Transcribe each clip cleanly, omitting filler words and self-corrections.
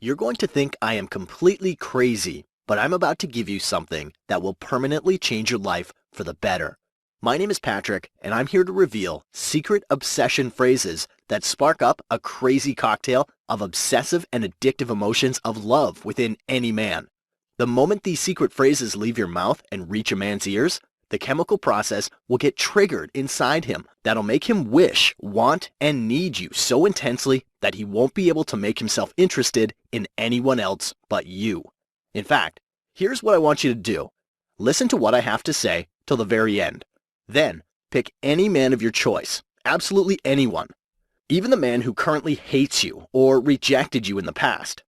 You're going to think I am completely crazy, but I'm about to give you something that will permanently change your life for the better. My name is Patrick, and I'm here to reveal secret obsession phrases that spark up a crazy cocktail of obsessive and addictive emotions of love within any man. The moment these secret phrases leave your mouth and reach a man's ears, the chemical process will get triggered inside him that'll make him wish, want, and need you so intensely that he won't be able to make himself interested in anyone else but you. In fact, here's what I want you to do. Listen to what I have to say till the very end. Then, pick any man of your choice, absolutely anyone, even the man who currently hates you or rejected you in the past.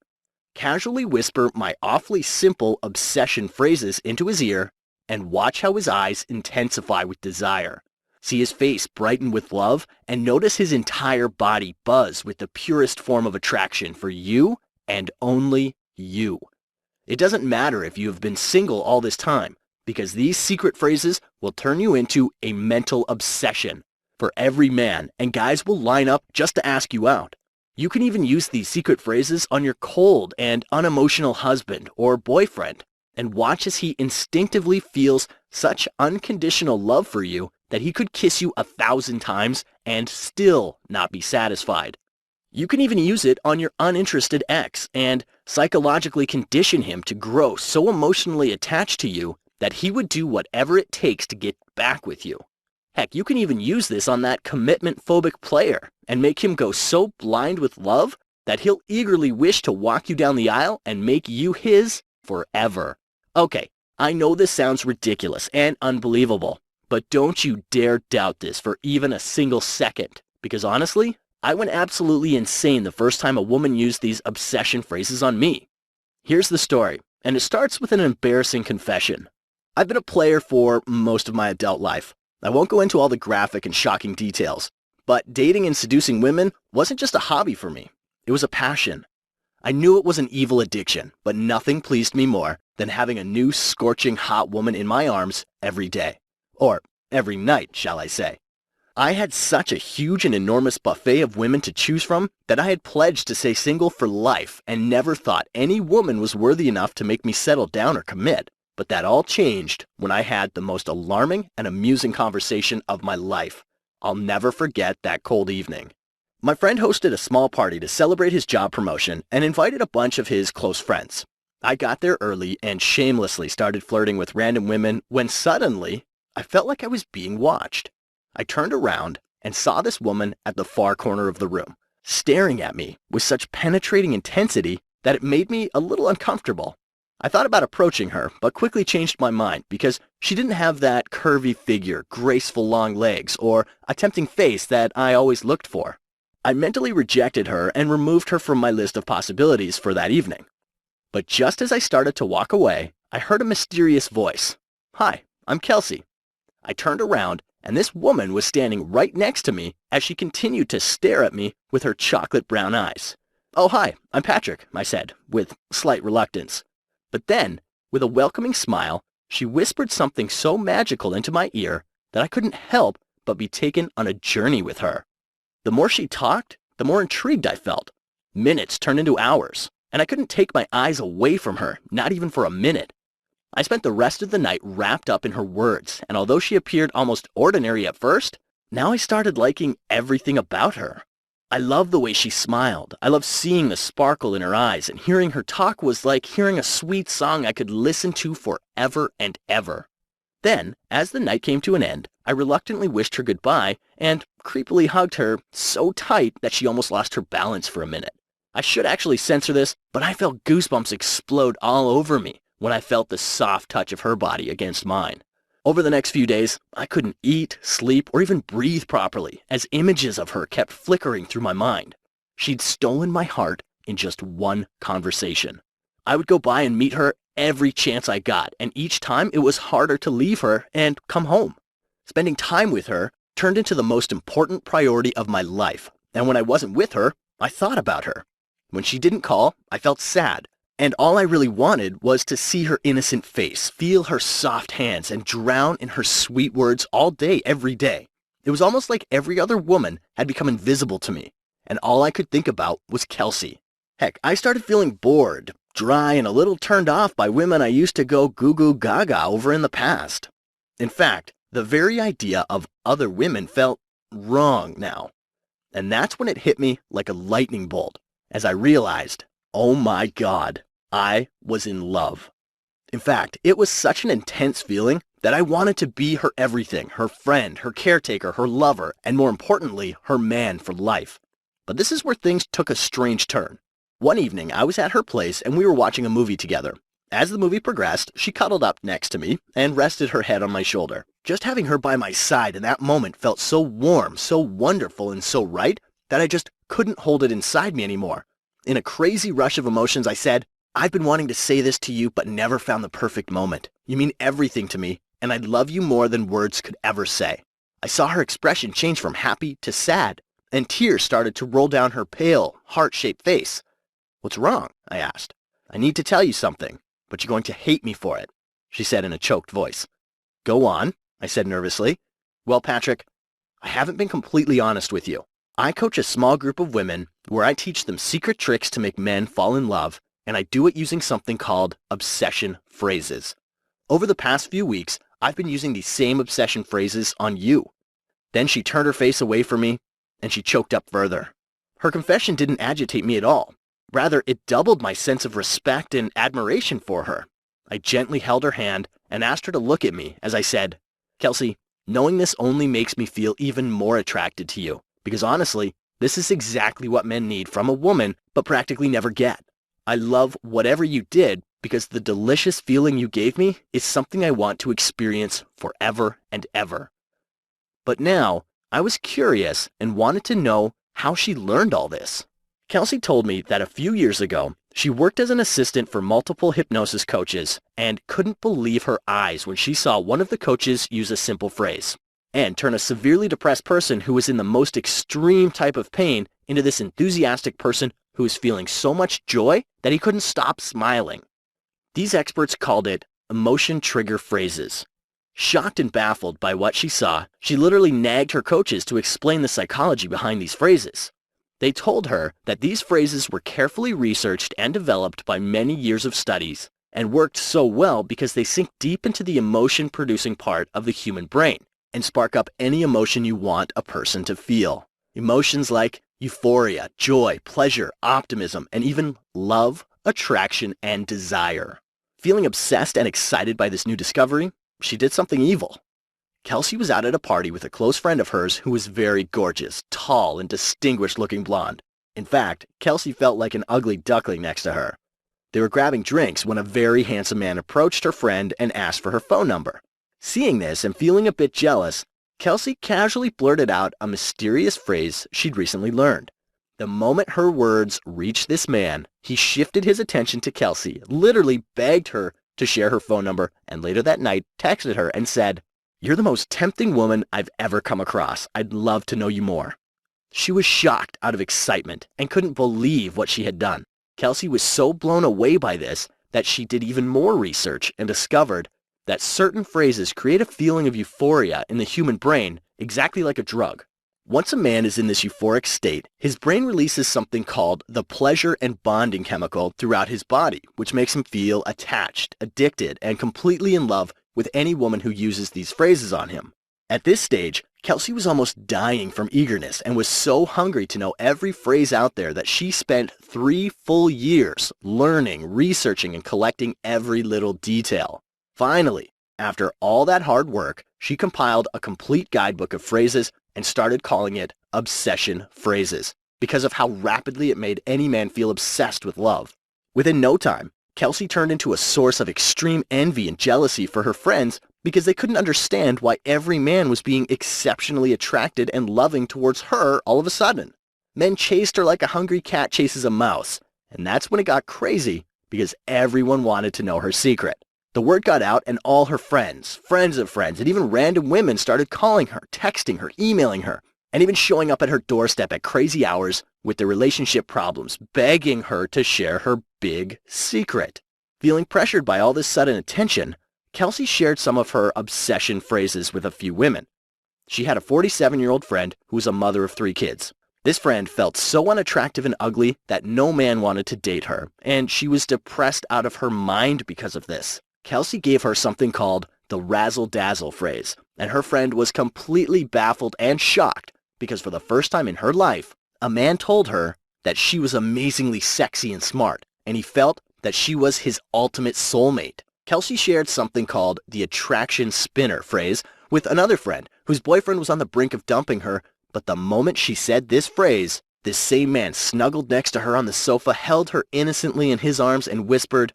Casually whisper my awfully simple obsession phrases into his ear and watch how his eyes intensify with desire. See his face brighten with love and notice his entire body buzz with the purest form of attraction for you and only you. It doesn't matter if you have been single all this time, because these secret phrases will turn you into a mental obsession for every man, and guys will line up just to ask you out. You can even use these secret phrases on your cold and unemotional husband or boyfriend, and watch as he instinctively feels such unconditional love for you that he could kiss you 1,000 times and still not be satisfied. You can even use it on your uninterested ex and psychologically condition him to grow so emotionally attached to you that he would do whatever it takes to get back with you. Heck, you can even use this on that commitment-phobic player and make him go so blind with love that he'll eagerly wish to walk you down the aisle and make you his forever. Okay, I know this sounds ridiculous and unbelievable, but don't you dare doubt this for even a single second, because honestly, I went absolutely insane the first time a woman used these obsession phrases on me. Here's the story, and it starts with an embarrassing confession. I've been a player for most of my adult life. I won't go into all the graphic and shocking details, but dating and seducing women wasn't just a hobby for me. It was a passion. I knew it was an evil addiction, but nothing pleased me more than having a new scorching hot woman in my arms every day. Or every night, shall I say. I had such a huge and enormous buffet of women to choose from that I had pledged to stay single for life and never thought any woman was worthy enough to make me settle down or commit. But that all changed when I had the most alarming and amusing conversation of my life. I'll never forget that cold evening. My friend hosted a small party to celebrate his job promotion and invited a bunch of his close friends. I got there early and shamelessly started flirting with random women when suddenly I felt like I was being watched. I turned around and saw this woman at the far corner of the room, staring at me with such penetrating intensity that it made me a little uncomfortable. I thought about approaching her, but quickly changed my mind because she didn't have that curvy figure, graceful long legs, or a tempting face that I always looked for. I mentally rejected her and removed her from my list of possibilities for that evening. But just as I started to walk away, I heard a mysterious voice. "Hi, I'm Kelsey." I turned around, and this woman was standing right next to me as she continued to stare at me with her chocolate brown eyes. "Oh, hi, I'm Patrick," I said, with slight reluctance. But then, with a welcoming smile, she whispered something so magical into my ear that I couldn't help but be taken on a journey with her. The more she talked, the more intrigued I felt. Minutes turned into hours, and I couldn't take my eyes away from her, not even for a minute. I spent the rest of the night wrapped up in her words, and although she appeared almost ordinary at first, now I started liking everything about her. I loved the way she smiled. I loved seeing the sparkle in her eyes, and hearing her talk was like hearing a sweet song I could listen to forever and ever. Then, as the night came to an end, I reluctantly wished her goodbye and creepily hugged her so tight that she almost lost her balance for a minute. I should actually censor this, but I felt goosebumps explode all over me when I felt the soft touch of her body against mine. Over the next few days, I couldn't eat, sleep, or even breathe properly as images of her kept flickering through my mind. She'd stolen my heart in just one conversation. I would go by and meet her every chance I got, and each time it was harder to leave her and come home. Spending time with her turned into the most important priority of my life, and when I wasn't with her, I thought about her. When she didn't call, I felt sad. And all I really wanted was to see her innocent face, feel her soft hands, and drown in her sweet words all day, every day. It was almost like every other woman had become invisible to me, and all I could think about was Kelsey. Heck, I started feeling bored, dry, and a little turned off by women I used to go goo goo gaga over in the past. In fact, the very idea of other women felt wrong now. And that's when it hit me like a lightning bolt as I realized, oh my God, I was in love. In fact, it was such an intense feeling that I wanted to be her everything, her friend, her caretaker, her lover, and more importantly, her man for life. But this is where things took a strange turn. One evening, I was at her place and we were watching a movie together. As the movie progressed, she cuddled up next to me and rested her head on my shoulder. Just having her by my side in that moment felt so warm, so wonderful, and so right that I just couldn't hold it inside me anymore. In a crazy rush of emotions, I said, "I've been wanting to say this to you, but never found the perfect moment. You mean everything to me, and I love you more than words could ever say." I saw her expression change from happy to sad, and tears started to roll down her pale, heart-shaped face. "What's wrong?" I asked. "I need to tell you something, but you're going to hate me for it," she said in a choked voice. "Go on," I said nervously. "Well, Patrick, I haven't been completely honest with you. I coach a small group of women where I teach them secret tricks to make men fall in love, and I do it using something called obsession phrases. Over the past few weeks, I've been using these same obsession phrases on you." Then she turned her face away from me, and she choked up further. Her confession didn't agitate me at all. Rather, it doubled my sense of respect and admiration for her. I gently held her hand and asked her to look at me as I said, "Kelsey, knowing this only makes me feel even more attracted to you, because honestly, this is exactly what men need from a woman, but practically never get. I love whatever you did because the delicious feeling you gave me is something I want to experience forever and ever." But now, I was curious and wanted to know how she learned all this. Kelsey told me that a few years ago, she worked as an assistant for multiple hypnosis coaches and couldn't believe her eyes when she saw one of the coaches use a simple phrase and turn a severely depressed person who was in the most extreme type of pain into this enthusiastic person who was feeling so much joy that he couldn't stop smiling. These experts called it emotion trigger phrases. Shocked and baffled by what she saw, she literally nagged her coaches to explain the psychology behind these phrases. They told her that these phrases were carefully researched and developed by many years of studies and worked so well because they sink deep into the emotion-producing part of the human brain and spark up any emotion you want a person to feel. Emotions like euphoria, joy, pleasure, optimism, and even love, attraction, and desire. Feeling obsessed and excited by this new discovery, she did something evil. Kelsey was out at a party with a close friend of hers who was very gorgeous, tall, and distinguished-looking blonde. In fact, Kelsey felt like an ugly duckling next to her. They were grabbing drinks when a very handsome man approached her friend and asked for her phone number. Seeing this and feeling a bit jealous, Kelsey casually blurted out a mysterious phrase she'd recently learned. The moment her words reached this man, he shifted his attention to Kelsey, literally begged her to share her phone number, and later that night texted her and said, "You're the most tempting woman I've ever come across. I'd love to know you more." She was shocked out of excitement and couldn't believe what she had done. Kelsey was so blown away by this that she did even more research and discovered that certain phrases create a feeling of euphoria in the human brain exactly like a drug. Once a man is in this euphoric state, his brain releases something called the pleasure and bonding chemical throughout his body, which makes him feel attached, addicted, and completely in love with any woman who uses these phrases on him. At this stage, Kelsey was almost dying from eagerness and was so hungry to know every phrase out there that she spent 3 full years learning, researching, and collecting every little detail. Finally, after all that hard work, she compiled a complete guidebook of phrases and started calling it obsession phrases because of how rapidly it made any man feel obsessed with love. Within no time, Kelsey turned into a source of extreme envy and jealousy for her friends because they couldn't understand why every man was being exceptionally attracted and loving towards her all of a sudden. Men chased her like a hungry cat chases a mouse, and that's when it got crazy because everyone wanted to know her secret. The word got out and all her friends, friends of friends, and even random women started calling her, texting her, emailing her, and even showing up at her doorstep at crazy hours with their relationship problems, begging her to share her big secret. Feeling pressured by all this sudden attention, Kelsey shared some of her obsession phrases with a few women. She had a 47-year-old friend who was a mother of 3 kids. This friend felt so unattractive and ugly that no man wanted to date her, and she was depressed out of her mind because of this. Kelsey gave her something called the razzle-dazzle phrase, and her friend was completely baffled and shocked because for the first time in her life, a man told her that she was amazingly sexy and smart, and he felt that she was his ultimate soulmate. Kelsey shared something called the attraction spinner phrase with another friend whose boyfriend was on the brink of dumping her, but the moment she said this phrase, this same man snuggled next to her on the sofa, held her innocently in his arms, and whispered,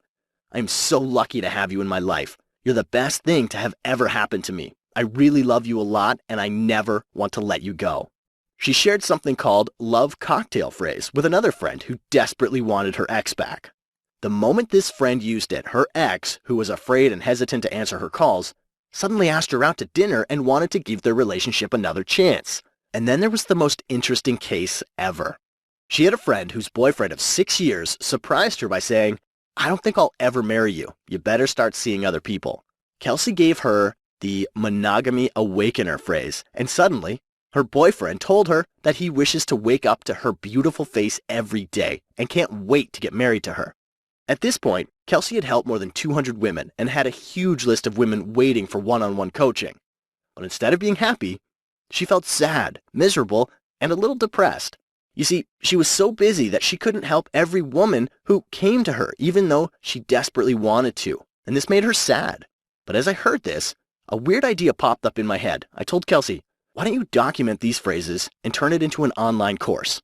"I'm so lucky to have you in my life. You're the best thing to have ever happened to me. I really love you a lot, and I never want to let you go." She shared something called love cocktail phrase with another friend who desperately wanted her ex back. The moment this friend used it, her ex, who was afraid and hesitant to answer her calls, suddenly asked her out to dinner and wanted to give their relationship another chance. And then there was the most interesting case ever. She had a friend whose boyfriend of 6 years surprised her by saying, "I don't think I'll ever marry you. You better start seeing other people." Kelsey gave her the monogamy awakener phrase, and suddenly, her boyfriend told her that he wishes to wake up to her beautiful face every day and can't wait to get married to her. At this point, Kelsey had helped more than 200 women and had a huge list of women waiting for one-on-one coaching. But instead of being happy, she felt sad, miserable, and a little depressed. You see, she was so busy that she couldn't help every woman who came to her, even though she desperately wanted to, and this made her sad. But as I heard this, a weird idea popped up in my head. I told Kelsey, "Why don't you document these phrases and turn it into an online course?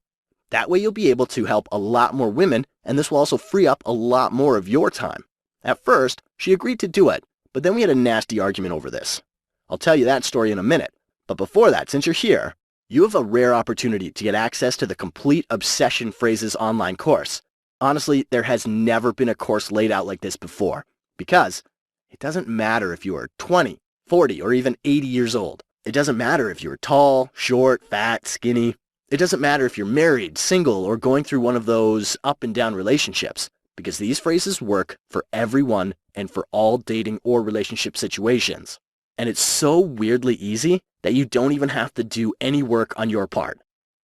That way you'll be able to help a lot more women, and this will also free up a lot more of your time." At first, she agreed to do it, but then we had a nasty argument over this. I'll tell you that story in a minute. But before that, since you're here, you have a rare opportunity to get access to the complete Obsession Phrases online course. Honestly, there has never been a course laid out like this before, because it doesn't matter if you are 20, 40, or even 80 years old. It doesn't matter if you're tall, short, fat, skinny. It doesn't matter if you're married, single, or going through one of those up and down relationships, because these phrases work for everyone and for all dating or relationship situations. And it's so weirdly easy that you don't even have to do any work on your part.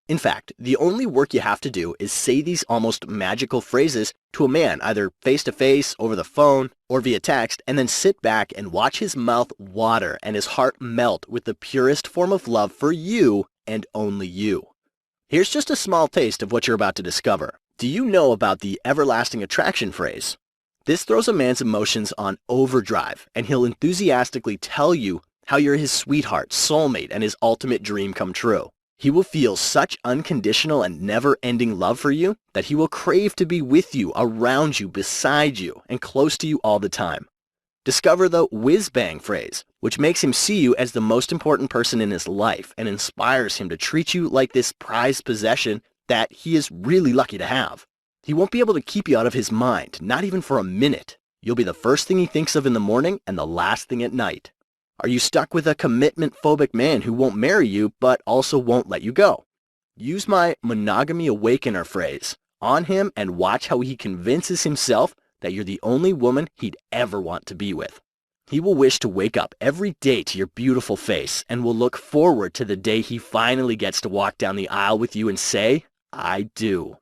In fact, the only work you have to do is say these almost magical phrases to a man, either face-to-face, over the phone, or via text, and then sit back and watch his mouth water and his heart melt with the purest form of love for you and only you. Here's just a small taste of what you're about to discover. Do you know about the everlasting attraction phrase? This throws a man's emotions on overdrive, and he'll enthusiastically tell you how you're his sweetheart, soulmate, and his ultimate dream come true. He will feel such unconditional and never-ending love for you that he will crave to be with you, around you, beside you, and close to you all the time. Discover the whiz-bang phrase, which makes him see you as the most important person in his life and inspires him to treat you like this prized possession that he is really lucky to have. He won't be able to keep you out of his mind, not even for a minute. You'll be the first thing he thinks of in the morning and the last thing at night. Are you stuck with a commitment-phobic man who won't marry you but also won't let you go? Use my monogamy awakener phrase on him and watch how he convinces himself that you're the only woman he'd ever want to be with. He will wish to wake up every day to your beautiful face and will look forward to the day he finally gets to walk down the aisle with you and say, "I do."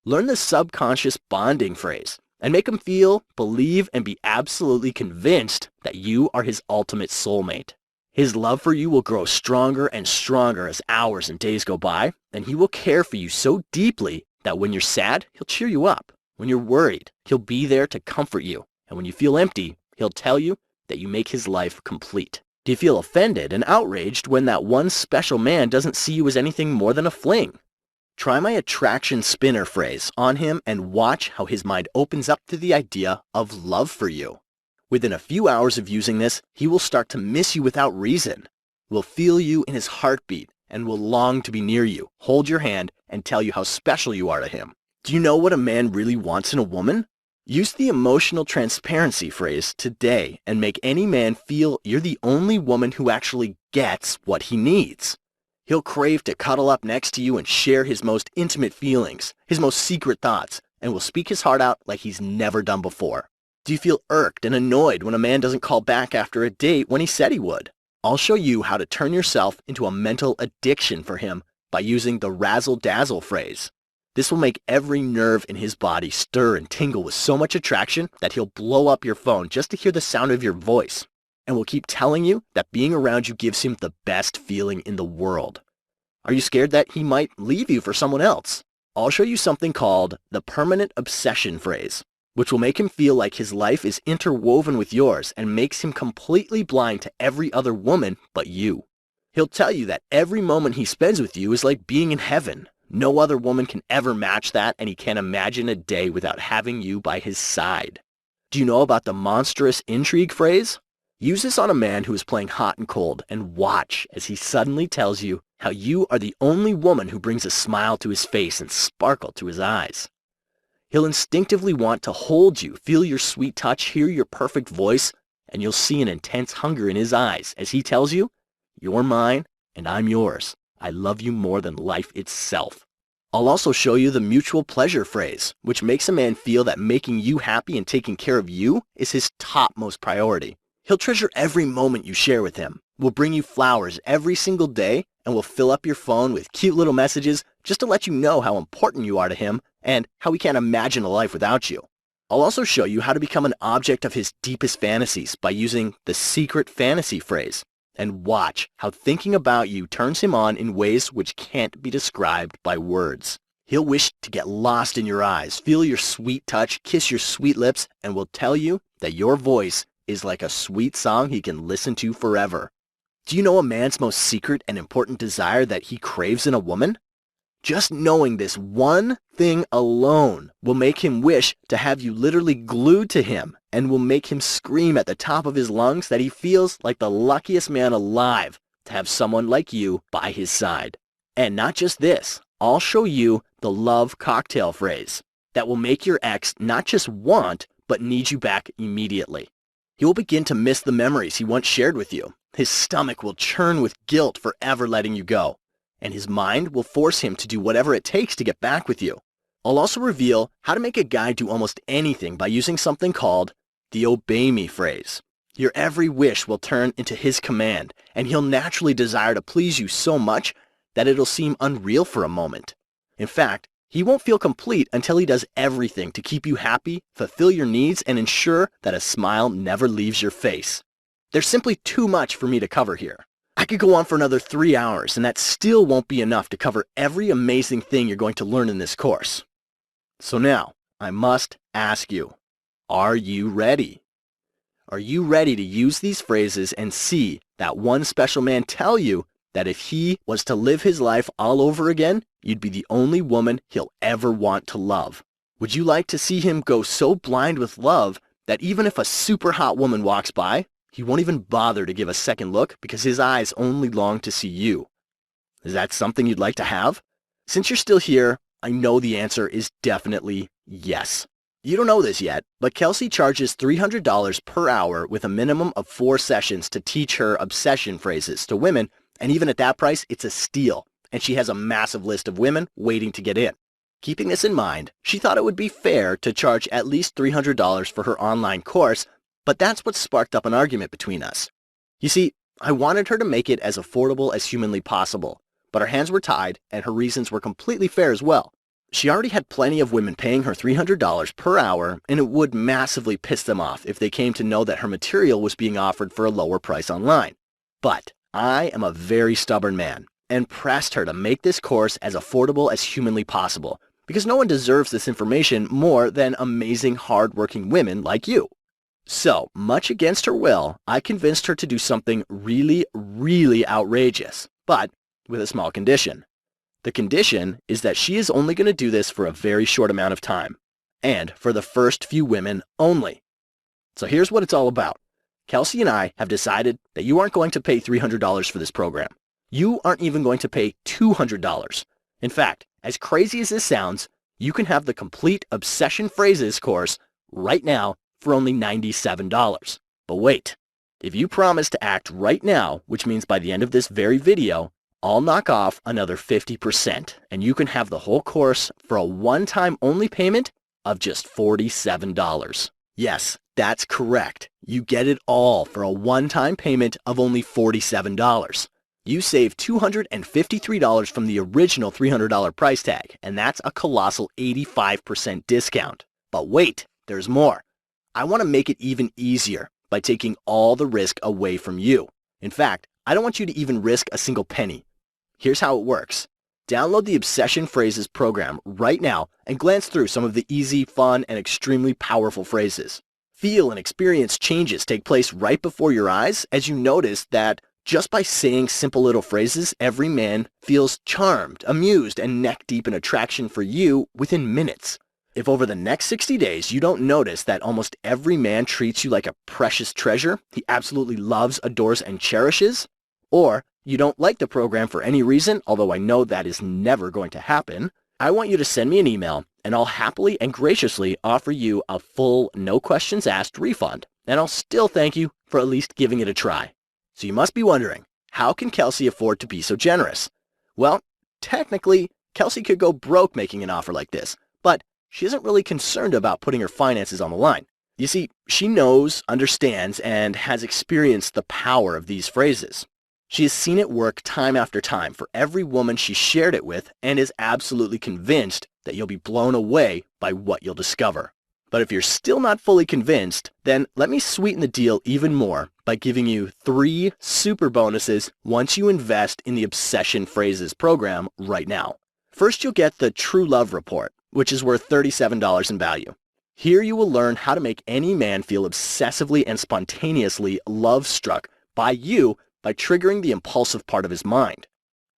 Learn the subconscious bonding phrase and make him feel, believe, and be absolutely convinced that you are his ultimate soulmate. His love for you will grow stronger and stronger as hours and days go by, and he will care for you so deeply that when you're sad, he'll cheer you up. When you're worried, he'll be there to comfort you. And when you feel empty, he'll tell you that you make his life complete. Do you feel offended and outraged when that one special man doesn't see you as anything more than a fling? Try my attraction spinner phrase on him and watch how his mind opens up to the idea of love for you. Within a few hours of using this, he will start to miss you without reason, will feel you in his heartbeat, and will long to be near you, hold your hand, and tell you how special you are to him. Do you know what a man really wants in a woman? Use the emotional transparency phrase today and make any man feel you're the only woman who actually gets what he needs. He'll crave to cuddle up next to you and share his most intimate feelings, his most secret thoughts, and will speak his heart out like he's never done before. Do you feel irked and annoyed when a man doesn't call back after a date when he said he would? I'll show you how to turn yourself into a mental addiction for him by using the razzle-dazzle phrase. This will make every nerve in his body stir and tingle with so much attraction that he'll blow up your phone just to hear the sound of your voice, and will keep telling you that being around you gives him the best feeling in the world. Are you scared that he might leave you for someone else? I'll show you something called the permanent obsession phrase, which will make him feel like his life is interwoven with yours and makes him completely blind to every other woman but you. He'll tell you that every moment he spends with you is like being in heaven. No other woman can ever match that, and he can't imagine a day without having you by his side. Do you know about the monstrous intrigue phrase? Use this on a man who is playing hot and cold, and watch as he suddenly tells you how you are the only woman who brings a smile to his face and sparkle to his eyes. He'll instinctively want to hold you, feel your sweet touch, hear your perfect voice, and you'll see an intense hunger in his eyes as he tells you, "You're mine, and I'm yours. I love you more than life itself." I'll also show you the mutual pleasure phrase, which makes a man feel that making you happy and taking care of you is his topmost priority. He'll treasure every moment you share with him, will bring you flowers every single day, and will fill up your phone with cute little messages just to let you know how important you are to him and how he can't imagine a life without you. I'll also show you how to become an object of his deepest fantasies by using the secret fantasy phrase. And watch how thinking about you turns him on in ways which can't be described by words. He'll wish to get lost in your eyes, feel your sweet touch, kiss your sweet lips, and will tell you that your voice is like a sweet song he can listen to forever. Do you know a man's most secret and important desire that he craves in a woman? Just knowing this one thing alone will make him wish to have you literally glued to him and will make him scream at the top of his lungs that he feels like the luckiest man alive to have someone like you by his side. And not just this, I'll show you the love cocktail phrase that will make your ex not just want, but need you back immediately. He will begin to miss the memories he once shared with you. His stomach will churn with guilt for ever letting you go, and his mind will force him to do whatever it takes to get back with you. I'll also reveal how to make a guy do almost anything by using something called the obey me phrase. Your every wish will turn into his command, and he'll naturally desire to please you so much that it'll seem unreal for a moment. In fact, he won't feel complete until he does everything to keep you happy, fulfill your needs, and ensure that a smile never leaves your face. There's simply too much for me to cover here. I could go on for another 3 hours, and that still won't be enough to cover every amazing thing you're going to learn in this course. So now, I must ask you, are you ready? Are you ready to use these phrases and see that one special man tell you that if he was to live his life all over again, you'd be the only woman he'll ever want to love? Would you like to see him go so blind with love that even if a super hot woman walks by, he won't even bother to give a second look because his eyes only long to see you? Is that something you'd like to have? Since you're still here, I know the answer is definitely yes. You don't know this yet, but Kelsey charges $300 per hour with a minimum of 4 sessions to teach her obsession phrases to women, and even at that price, it's a steal, and she has a massive list of women waiting to get in. Keeping this in mind, she thought it would be fair to charge at least $300 for her online course, but that's what sparked up an argument between us. You see, I wanted her to make it as affordable as humanly possible, but our hands were tied and her reasons were completely fair as well. She already had plenty of women paying her $300 per hour, and it would massively piss them off if they came to know that her material was being offered for a lower price online. But I am a very stubborn man and pressed her to make this course as affordable as humanly possible, because no one deserves this information more than amazing, hard-working women like you. So, much against her will, I convinced her to do something really, really outrageous, but with a small condition. The condition is that she is only going to do this for a very short amount of time, and for the first few women only. So here's what it's all about. Kelsey and I have decided that you aren't going to pay $300 for this program. You aren't even going to pay $200. In fact, as crazy as this sounds, you can have the complete Obsession Phrases course right now for only $97. But wait, if you promise to act right now, which means by the end of this very video, I'll knock off another 50%, and you can have the whole course for a one-time only payment of just $47. Yes, that's correct. You get it all for a one-time payment of only $47. You save $253 from the original $300 price tag, and that's a colossal 85% discount. But wait, there's more. I want to make it even easier by taking all the risk away from you. In fact, I don't want you to even risk a single penny. Here's how it works. Download the Obsession Phrases program right now and glance through some of the easy, fun, and extremely powerful phrases. Feel and experience changes take place right before your eyes as you notice that just by saying simple little phrases, every man feels charmed, amused, and neck-deep in attraction for you within minutes. If over the next 60 days you don't notice that almost every man treats you like a precious treasure he absolutely loves, adores, and cherishes, or you don't like the program for any reason, although I know that is never going to happen, I want you to send me an email and I'll happily and graciously offer you a full, no questions asked refund, and I'll still thank you for at least giving it a try. So you must be wondering, how can Kelsey afford to be so generous? Well, technically, Kelsey could go broke making an offer like this, but she isn't really concerned about putting her finances on the line. You see, she knows, understands, and has experienced the power of these phrases. She has seen it work time after time for every woman she shared it with and is absolutely convinced that you'll be blown away by what you'll discover. But if you're still not fully convinced, then let me sweeten the deal even more by giving you 3 super bonuses once you invest in the Obsession Phrases program right now. First, you'll get the True Love Report, which is worth $37 in value. Here you will learn how to make any man feel obsessively and spontaneously love-struck by you by triggering the impulsive part of his mind.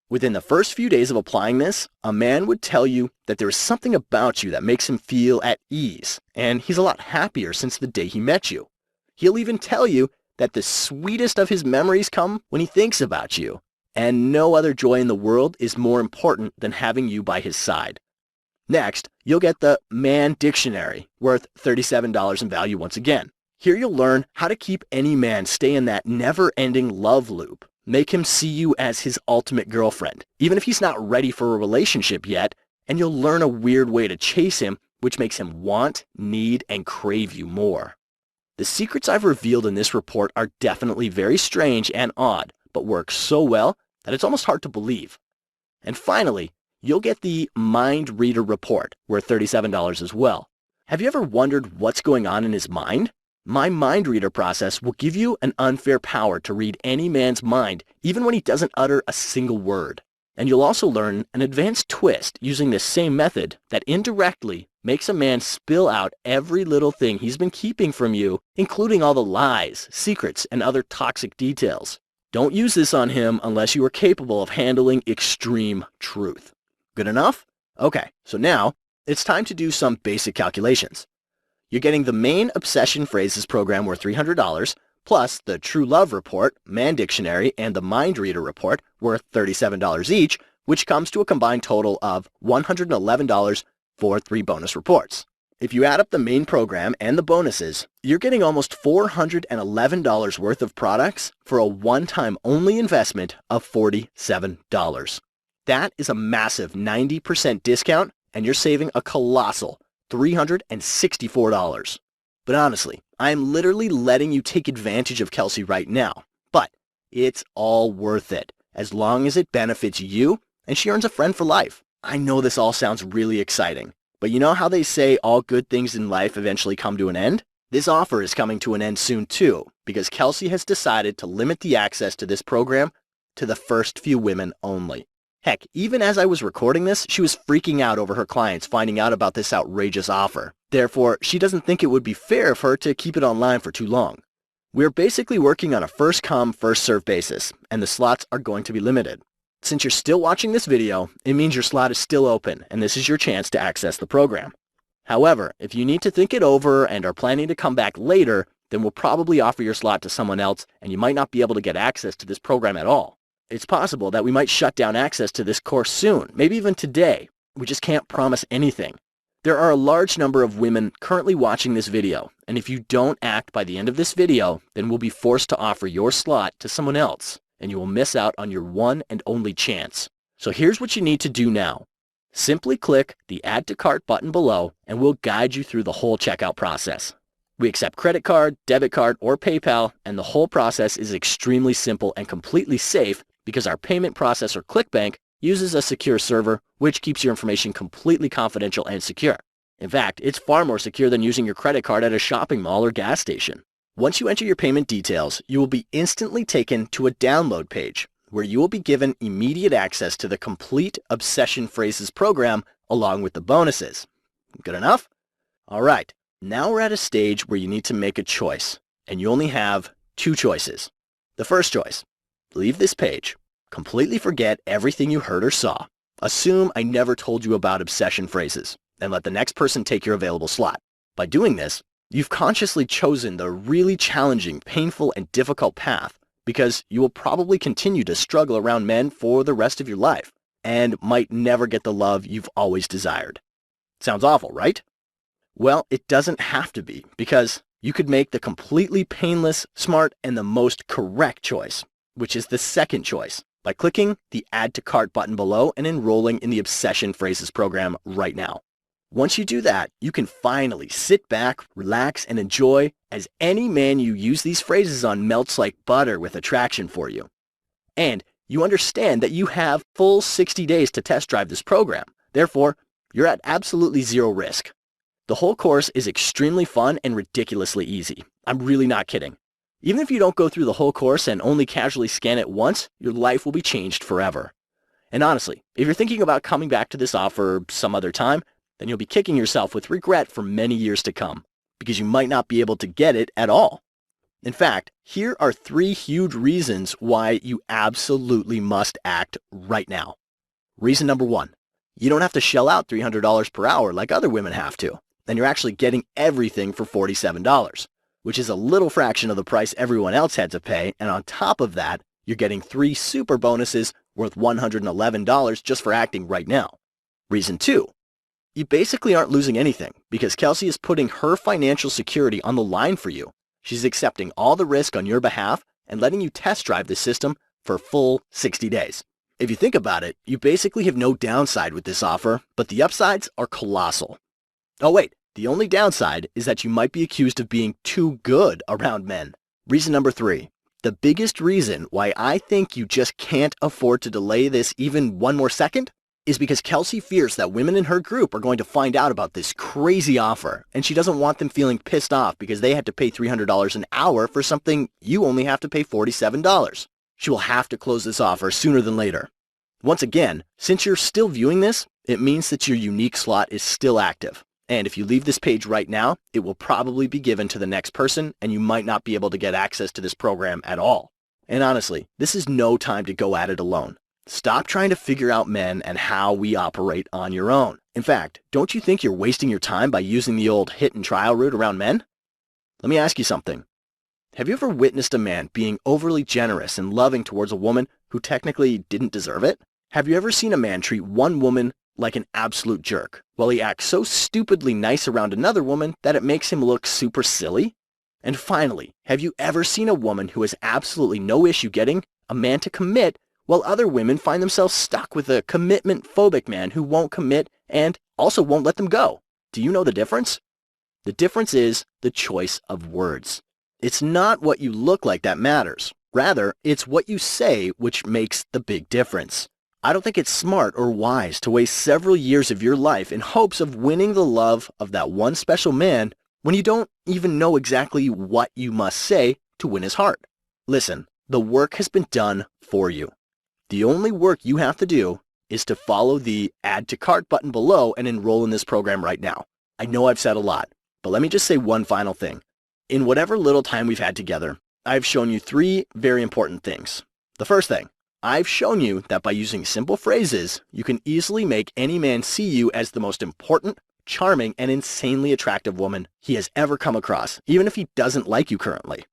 Within the first few days of applying this, a man would tell you that there is something about you that makes him feel at ease, and he's a lot happier since the day he met you. He'll even tell you that the sweetest of his memories come when he thinks about you, and no other joy in the world is more important than having you by his side. Next, you'll get the Man Dictionary, worth $37 in value once again. Here you'll learn how to keep any man stay in that never-ending love loop. Make him see you as his ultimate girlfriend, even if he's not ready for a relationship yet, and you'll learn a weird way to chase him, which makes him want, need, and crave you more. The secrets I've revealed in this report are definitely very strange and odd, but work so well that it's almost hard to believe. And finally, you'll get the Mind Reader Report, worth $37 as well. Have you ever wondered what's going on in his mind? My Mind Reader process will give you an unfair power to read any man's mind, even when he doesn't utter a single word. And you'll also learn an advanced twist using this same method that indirectly makes a man spill out every little thing he's been keeping from you, including all the lies, secrets, and other toxic details. Don't use this on him unless you are capable of handling extreme truth. Good enough? Okay, so now it's time to do some basic calculations. You're getting the main Obsession Phrases program worth $300, plus the True Love Report, Man Dictionary, and the Mind Reader Report worth $37 each, which comes to a combined total of $111 for 3 bonus reports. If you add up the main program and the bonuses, you're getting almost $411 worth of products for a one-time only investment of $47. That is a massive 90% discount, and you're saving a colossal $364. But honestly, I am literally letting you take advantage of Kelsey right now. But it's all worth it, as long as it benefits you and she earns a friend for life. I know this all sounds really exciting, but you know how they say all good things in life eventually come to an end? This offer is coming to an end soon too, because Kelsey has decided to limit the access to this program to the first few women only. Heck, even as I was recording this, she was freaking out over her clients finding out about this outrageous offer. Therefore, she doesn't think it would be fair for her to keep it online for too long. We're basically working on a first-come, first-served basis, and the slots are going to be limited. Since you're still watching this video, it means your slot is still open, and this is your chance to access the program. However, if you need to think it over and are planning to come back later, then we'll probably offer your slot to someone else, and you might not be able to get access to this program at all. It's possible that we might shut down access to this course soon, maybe even today. We just can't promise anything. There are a large number of women currently watching this video, and if you don't act by the end of this video, then we'll be forced to offer your slot to someone else, and you will miss out on your one and only chance. So here's what you need to do now. Simply click the Add to Cart button below, and we'll guide you through the whole checkout process. We accept credit card, debit card, or PayPal, and the whole process is extremely simple and completely safe because our payment processor ClickBank uses a secure server which keeps your information completely confidential and secure. In fact, it's far more secure than using your credit card at a shopping mall or gas station. Once you enter your payment details, you will be instantly taken to a download page where you will be given immediate access to the complete Obsession Phrases program along with the bonuses. Good enough? All right, now we're at a stage where you need to make a choice, and you only have two choices. The first choice, leave this page, completely forget everything you heard or saw. Assume I never told you about Obsession Phrases, and let the next person take your available slot. By doing this, you've consciously chosen the really challenging, painful, and difficult path because you will probably continue to struggle around men for the rest of your life and might never get the love you've always desired. Sounds awful, right? Well, it doesn't have to be, because you could make the completely painless, smart, and the most correct choice, which is the second choice, by clicking the Add to Cart button below and enrolling in the Obsession Phrases program right now. Once you do that, you can finally sit back, relax, and enjoy as any man you use these phrases on melts like butter with attraction for you. And you understand that you have full 60 days to test drive this program. Therefore, you're at absolutely zero risk. The whole course is extremely fun and ridiculously easy. I'm really not kidding. Even if you don't go through the whole course and only casually scan it once, your life will be changed forever. And honestly, if you're thinking about coming back to this offer some other time, then you'll be kicking yourself with regret for many years to come, because you might not be able to get it at all. In fact, here are 3 huge reasons why you absolutely must act right now. Reason number 1, you don't have to shell out $300 per hour like other women have to, and you're actually getting everything for $47, which is a little fraction of the price everyone else had to pay, and on top of that, you're getting 3 super bonuses worth $111 just for acting right now. Reason 2, you basically aren't losing anything because Kelsey is putting her financial security on the line for you. She's accepting all the risk on your behalf and letting you test drive the system for full 60 days. If you think about it, you basically have no downside with this offer, but the upsides are colossal. Oh wait, the only downside is that you might be accused of being too good around men. Reason number 3, the biggest reason why I think you just can't afford to delay this even one more second is because Kelsey fears that women in her group are going to find out about this crazy offer, and she doesn't want them feeling pissed off because they had to pay $300 an hour for something you only have to pay $47. She will have to close this offer sooner than later. Once again, since you're still viewing this, it means that your unique slot is still active. And if you leave this page right now, it will probably be given to the next person, and you might not be able to get access to this program at all. And honestly, this is no time to go at it alone. Stop trying to figure out men and how we operate on your own. In fact, don't you think you're wasting your time by using the old hit and trial route around men? Let me ask you something. Have you ever witnessed a man being overly generous and loving towards a woman who technically didn't deserve it? Have you ever seen a man treat one woman like an absolute jerk, while he acts so stupidly nice around another woman that it makes him look super silly? And finally, have you ever seen a woman who has absolutely no issue getting a man to commit, while other women find themselves stuck with a commitment-phobic man who won't commit and also won't let them go? Do you know the difference? The difference is the choice of words. It's not what you look like that matters. Rather, it's what you say which makes the big difference. I don't think it's smart or wise to waste several years of your life in hopes of winning the love of that one special man when you don't even know exactly what you must say to win his heart. Listen, the work has been done for you. The only work you have to do is to follow the Add to Cart button below and enroll in this program right now. I know I've said a lot, but let me just say one final thing. In whatever little time we've had together, I've shown you 3 very important things. The first thing, I've shown you that by using simple phrases, you can easily make any man see you as the most important, charming, and insanely attractive woman he has ever come across, even if he doesn't like you currently.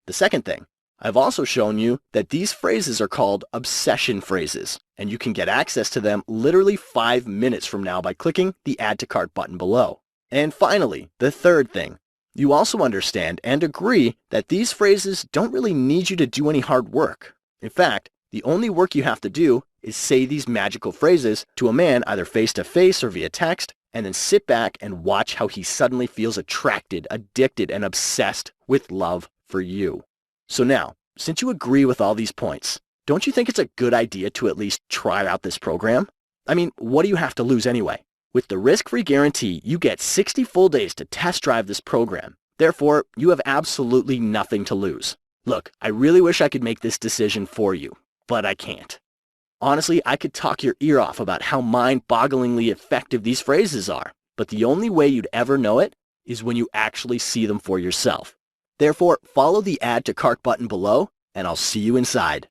The second thing, I've also shown you that these phrases are called obsession phrases, and you can get access to them literally 5 minutes from now by clicking the Add to Cart button below. And finally, the third thing, you also understand and agree that these phrases don't really need you to do any hard work. In fact, the only work you have to do is say these magical phrases to a man either face-to-face or via text, and then sit back and watch how he suddenly feels attracted, addicted, and obsessed with love for you. So now, since you agree with all these points, Don't you think it's a good idea to at least try out this program? I mean, what do you have to lose anyway? With the risk-free guarantee, you get 60 full days to test drive this program. Therefore, you have absolutely nothing to lose. Look, I really wish I could make this decision for you, but I can't. Honestly, I could talk your ear off about how mind-bogglingly effective these phrases are, but the only way you'd ever know it is when you actually see them for yourself. Therefore, follow the Add to Cart button below, and I'll see you inside.